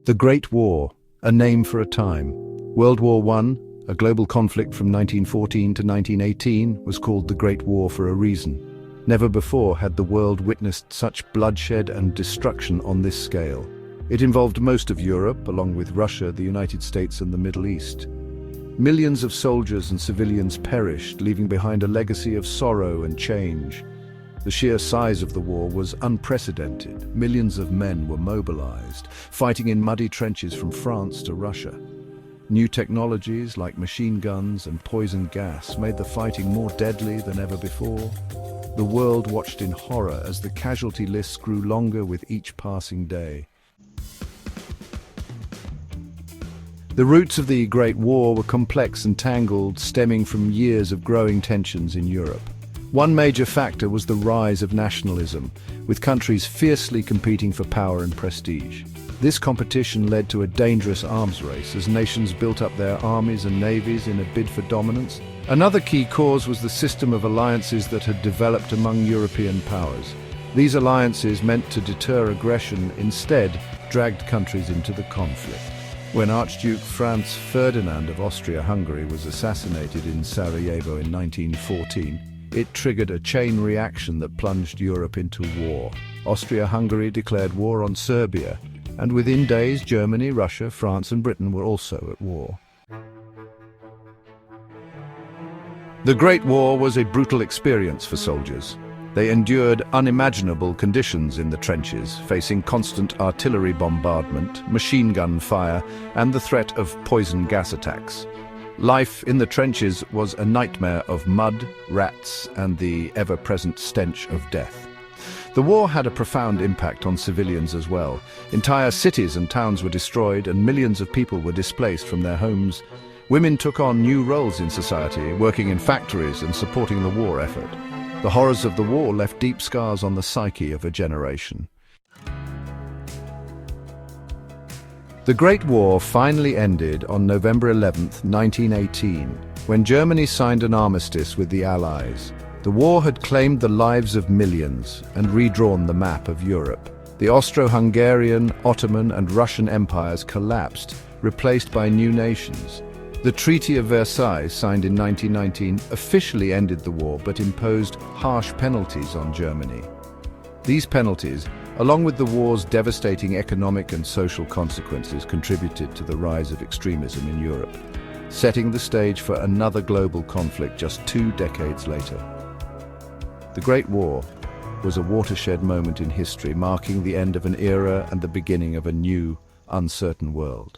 The Great War, a name for a time. World War I, a global conflict from 1914 to 1918, was called the Great War for a reason. Never before had the world witnessed such bloodshed and destruction on this scale. It involved most of Europe, along with Russia, the United States, and the Middle East. Millions of soldiers and civilians perished, leaving behind a legacy of sorrow and change. The sheer size of the war was unprecedented. Millions of men were mobilized, fighting in muddy trenches from France to Russia. New technologies like machine guns and poison gas made the fighting more deadly than ever before. The world watched in horror as the casualty lists grew longer with each passing day. The roots of the Great War were complex and tangled, stemming from years of growing tensions in Europe. One major factor was the rise of nationalism, with countries fiercely competing for power and prestige. This competition led to a dangerous arms race as nations built up their armies and navies in a bid for dominance. Another key cause was the system of alliances that had developed among European powers. These alliances, meant to deter aggression, instead dragged countries into the conflict. When Archduke Franz Ferdinand of Austria-Hungary was assassinated in Sarajevo in 1914, it triggered a chain reaction that plunged Europe into war. Austria-Hungary declared war on Serbia, and within days Germany, Russia, France and Britain were also at war. The Great War was a brutal experience for soldiers. They endured unimaginable conditions in the trenches, facing constant artillery bombardment, machine gun fire, and the threat of poison gas attacks. Life in the trenches was a nightmare of mud, rats, and the ever-present stench of death. The war had a profound impact on civilians as well. Entire cities and towns were destroyed, and millions of people were displaced from their homes. Women took on new roles in society, working in factories and supporting the war effort. The horrors of the war left deep scars on the psyche of a generation. The Great War finally ended on November 11, 1918, when Germany signed an armistice with the Allies. The war had claimed the lives of millions and redrawn the map of Europe. The Austro-Hungarian, Ottoman and Russian empires collapsed, replaced by new nations. The Treaty of Versailles, signed in 1919, officially ended the war but imposed harsh penalties on Germany. These penalties, along with the war's devastating economic and social consequences, contributed to the rise of extremism in Europe, setting the stage for another global conflict just 2 decades later. The Great War was a watershed moment in history, marking the end of an era and the beginning of a new, uncertain world.